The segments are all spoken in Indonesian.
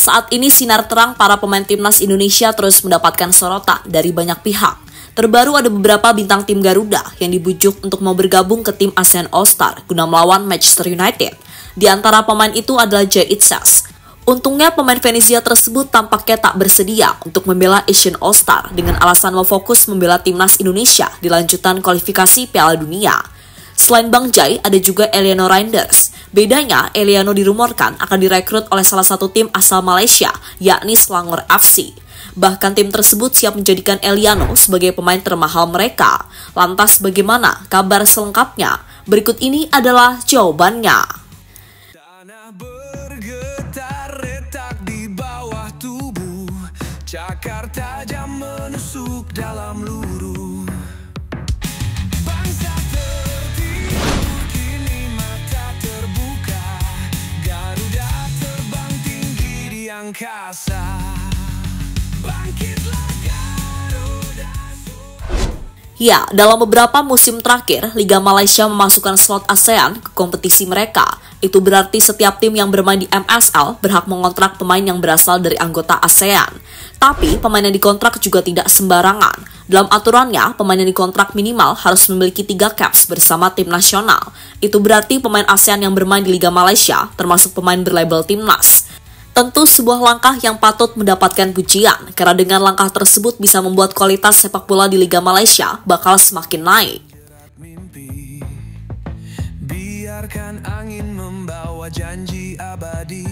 Saat ini sinar terang para pemain timnas Indonesia terus mendapatkan sorotan dari banyak pihak. Terbaru ada beberapa bintang tim Garuda yang dibujuk untuk mau bergabung ke tim ASEAN All-Star guna melawan Manchester United. Di antara pemain itu adalah Jay Itzas. Untungnya pemain Venezia tersebut tampaknya tak bersedia untuk membela Asian All-Star dengan alasan mau fokus membela timnas Indonesia di lanjutan kualifikasi Piala Dunia. Selain Bang Jay, ada juga Eliano Reinders. Bedanya, Eliano dirumorkan akan direkrut oleh salah satu tim asal Malaysia, yakni Selangor FC. Bahkan tim tersebut siap menjadikan Eliano sebagai pemain termahal mereka. Lantas bagaimana kabar selengkapnya? Berikut ini adalah jawabannya. Tanah bergetar retak di bawah tubuh, cakar tajam menusuk dalam luruh. Bangsa tertidur kini mata terbuka, Garuda terbang tinggi di angkasa. Bangkitlah Garuda. Ya, dalam beberapa musim terakhir, Liga Malaysia memasukkan slot ASEAN ke kompetisi mereka. Itu berarti setiap tim yang bermain di MSL berhak mengontrak pemain yang berasal dari anggota ASEAN. Tapi, pemain yang dikontrak juga tidak sembarangan. Dalam aturannya, pemain yang dikontrak minimal harus memiliki 3 caps bersama tim nasional. Itu berarti pemain ASEAN yang bermain di Liga Malaysia, termasuk pemain berlabel timnas. Tentu sebuah langkah yang patut mendapatkan pujian, karena dengan langkah tersebut bisa membuat kualitas sepak bola di Liga Malaysia bakal semakin naik. Mimpi, biarkan angin membawa janji abadi.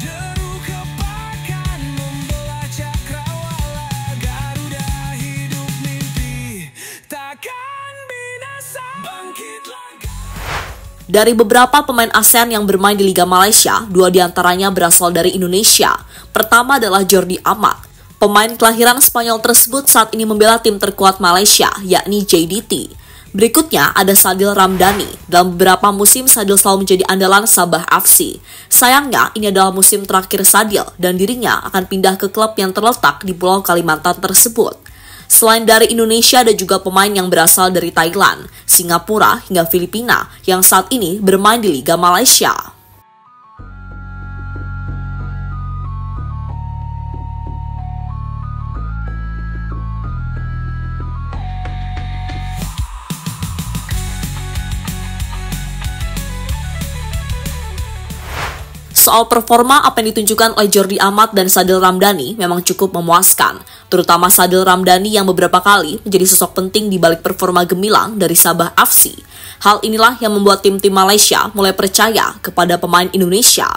Deru kepakan membelah cakrawala, Garuda hidup mimpi takkan binasa. Bangkitlah. Dari beberapa pemain ASEAN yang bermain di Liga Malaysia, 2 diantaranya berasal dari Indonesia. Pertama adalah Jordi Amat. Pemain kelahiran Spanyol tersebut saat ini membela tim terkuat Malaysia, yakni JDT. Berikutnya ada Sadil Ramdhani. Dalam beberapa musim, Sadil selalu menjadi andalan Sabah FC. Sayangnya, ini adalah musim terakhir Sadil dan dirinya akan pindah ke klub yang terletak di Pulau Kalimantan tersebut. Selain dari Indonesia, ada juga pemain yang berasal dari Thailand, Singapura, hingga Filipina yang saat ini bermain di Liga Malaysia. Soal performa, apa yang ditunjukkan oleh Jordi Amat dan Sadil Ramdhani memang cukup memuaskan, terutama Sadil Ramdhani yang beberapa kali menjadi sosok penting di balik performa gemilang dari Sabah FC. Hal inilah yang membuat tim-tim Malaysia mulai percaya kepada pemain Indonesia.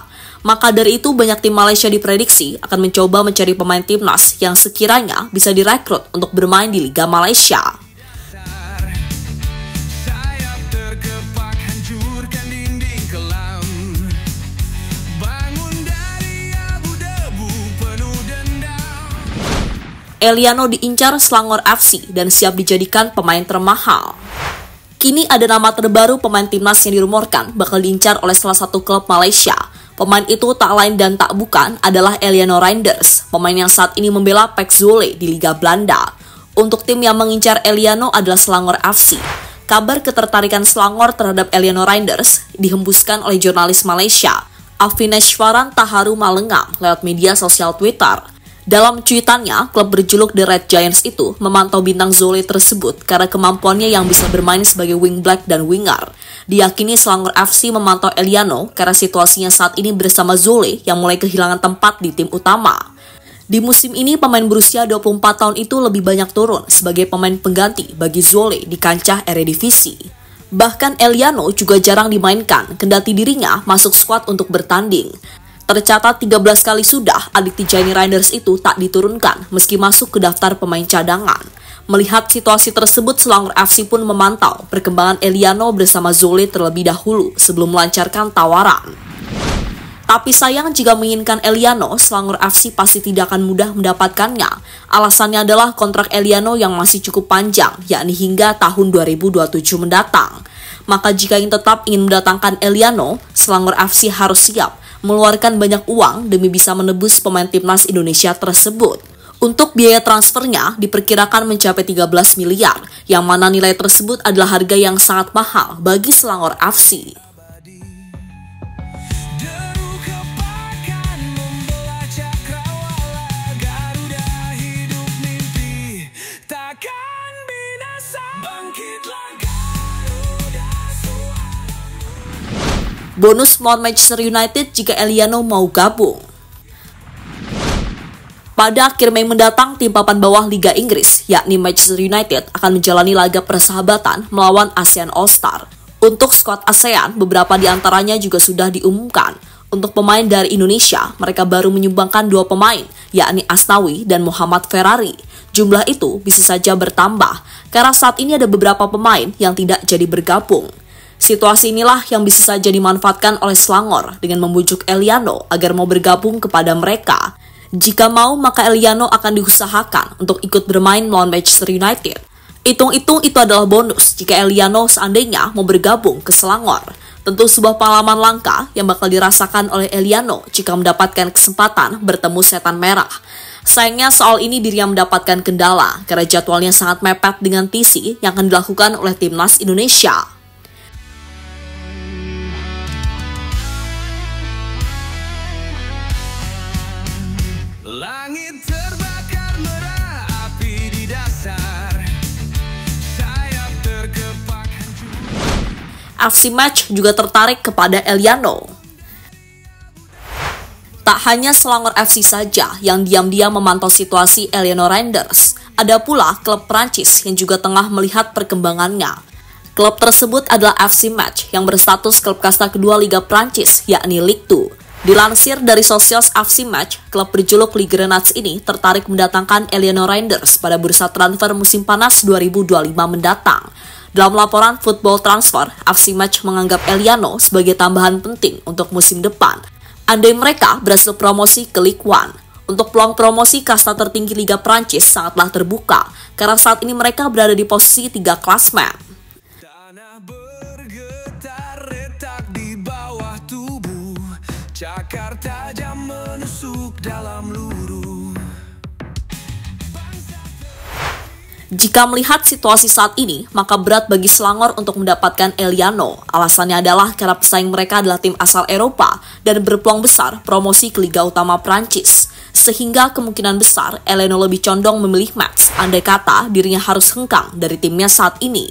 Maka dari itu banyak tim Malaysia diprediksi akan mencoba mencari pemain timnas yang sekiranya bisa direkrut untuk bermain di Liga Malaysia. Eliano diincar Selangor FC dan siap dijadikan pemain termahal. Kini ada nama terbaru pemain timnas yang dirumorkan bakal diincar oleh salah satu klub Malaysia. Pemain itu tak lain dan tak bukan adalah Eliano Reinders, pemain yang saat ini membela PEC Zwolle di Liga Belanda. Untuk tim yang mengincar Eliano adalah Selangor FC. Kabar ketertarikan Selangor terhadap Eliano Reinders dihembuskan oleh jurnalis Malaysia, Afineshwaran Taharu Malengam lewat media sosial Twitter. Dalam cuitannya, klub berjuluk The Red Giants itu memantau bintang Zwolle tersebut karena kemampuannya yang bisa bermain sebagai wingback dan winger. Diyakini Selangor FC memantau Eliano karena situasinya saat ini bersama Zwolle yang mulai kehilangan tempat di tim utama. Di musim ini, pemain berusia 24 tahun itu lebih banyak turun sebagai pemain pengganti bagi Zwolle di kancah Eredivisie. Bahkan Eliano juga jarang dimainkan, kendati dirinya masuk skuad untuk bertanding. Tercatat 13 kali sudah adik Tijani Reinders itu tak diturunkan meski masuk ke daftar pemain cadangan. Melihat situasi tersebut, Selangor FC pun memantau perkembangan Eliano bersama Zwolle terlebih dahulu sebelum melancarkan tawaran. Tapi sayang jika menginginkan Eliano, Selangor FC pasti tidak akan mudah mendapatkannya. Alasannya adalah kontrak Eliano yang masih cukup panjang, yakni hingga tahun 2027 mendatang. Maka jika tetap ingin mendatangkan Eliano, Selangor FC harus siap mengeluarkan banyak uang demi bisa menebus pemain timnas Indonesia tersebut. Untuk biaya transfernya diperkirakan mencapai 13 miliar, yang mana nilai tersebut adalah harga yang sangat mahal bagi Selangor FC. Deru kepakan Bonus melawan Manchester United jika Eliano mau gabung. Pada akhir Mei mendatang, tim papan bawah Liga Inggris, yakni Manchester United, akan menjalani laga persahabatan melawan ASEAN All-Star. Untuk skuad ASEAN, beberapa di antaranya juga sudah diumumkan. Untuk pemain dari Indonesia, mereka baru menyumbangkan 2 pemain, yakni Asnawi dan Muhammad Ferrari. Jumlah itu bisa saja bertambah, karena saat ini ada beberapa pemain yang tidak jadi bergabung. Situasi inilah yang bisa saja dimanfaatkan oleh Selangor dengan membujuk Eliano agar mau bergabung kepada mereka. Jika mau, maka Eliano akan diusahakan untuk ikut bermain melawan Manchester United. Hitung-hitung itu adalah bonus jika Eliano seandainya mau bergabung ke Selangor. Tentu sebuah pengalaman langka yang bakal dirasakan oleh Eliano jika mendapatkan kesempatan bertemu Setan Merah. Sayangnya soal ini dirinya mendapatkan kendala karena jadwalnya sangat mepet dengan TC yang akan dilakukan oleh Timnas Indonesia. Langit terbakar merah, api di dasar, sayap terkepak hancur. FC Match juga tertarik kepada Eliano. Tak hanya Selangor FC saja yang diam-diam memantau situasi Eliano Reinders, ada pula klub Prancis yang juga tengah melihat perkembangannya. Klub tersebut adalah FC Match yang berstatus klub kasta kedua Liga Prancis, yakni Ligue 2. Dilansir dari Socios FC Match, klub berjuluk Ligue Grenades ini tertarik mendatangkan Eliano Reinders pada bursa transfer musim panas 2025 mendatang. Dalam laporan Football Transfer, FC Match menganggap Eliano sebagai tambahan penting untuk musim depan. Andai mereka berhasil promosi ke Ligue 1. Untuk peluang promosi kasta tertinggi Liga Prancis sangatlah terbuka, karena saat ini mereka berada di posisi 3 klasmen. Tanah bergetar retak di bawah tubuh, cakar tajam menusuk dalam luruh. Jika melihat situasi saat ini, maka berat bagi Selangor untuk mendapatkan Eliano. Alasannya adalah karena pesaing mereka adalah tim asal Eropa dan berpeluang besar promosi ke Liga Utama Prancis. Sehingga kemungkinan besar Eliano lebih condong memilih Metz, andai kata dirinya harus hengkang dari timnya saat ini.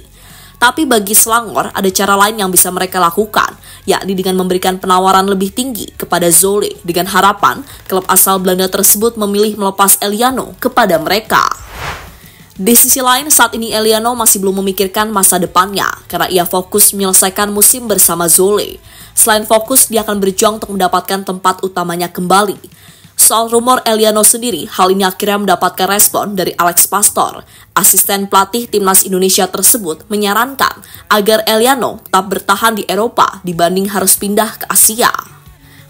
Tapi bagi Selangor, ada cara lain yang bisa mereka lakukan, yakni dengan memberikan penawaran lebih tinggi kepada Zole, dengan harapan klub asal Belanda tersebut memilih melepas Eliano kepada mereka. Di sisi lain, saat ini Eliano masih belum memikirkan masa depannya, karena ia fokus menyelesaikan musim bersama Zole. Selain fokus, dia akan berjuang untuk mendapatkan tempat utamanya kembali. Soal rumor Eliano sendiri, hal ini akhirnya mendapatkan respon dari Alex Pastor. Asisten pelatih Timnas Indonesia tersebut menyarankan agar Eliano tetap bertahan di Eropa dibanding harus pindah ke Asia.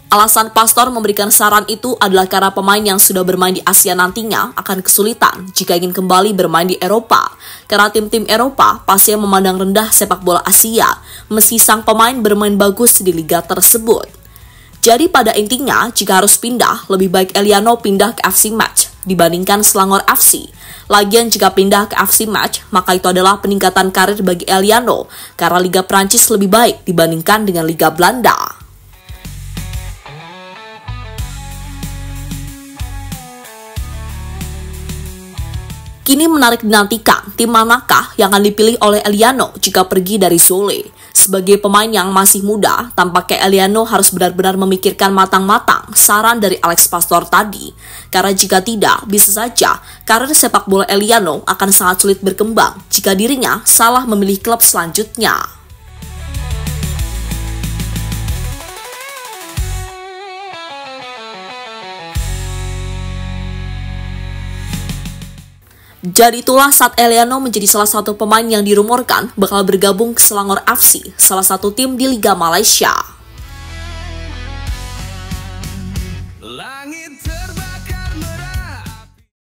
Alasan Pastor memberikan saran itu adalah karena pemain yang sudah bermain di Asia nantinya akan kesulitan jika ingin kembali bermain di Eropa. Karena tim-tim Eropa pasti memandang rendah sepak bola Asia, meski sang pemain bermain bagus di liga tersebut. Jadi pada intinya, jika harus pindah, lebih baik Eliano pindah ke FC Match dibandingkan Selangor FC. Lagian jika pindah ke FC Match, maka itu adalah peningkatan karir bagi Eliano, karena Liga Prancis lebih baik dibandingkan dengan Liga Belanda. Kini menarik dinantikan tim manakah yang akan dipilih oleh Eliano jika pergi dari Zole. Sebagai pemain yang masih muda, tampaknya Eliano harus benar-benar memikirkan matang-matang saran dari Alex Pastor tadi. Karena jika tidak, bisa saja karir sepak bola Eliano akan sangat sulit berkembang jika dirinya salah memilih klub selanjutnya. Jadi itulah saat Eliano menjadi salah satu pemain yang dirumorkan bakal bergabung ke Selangor FC, salah satu tim di Liga Malaysia.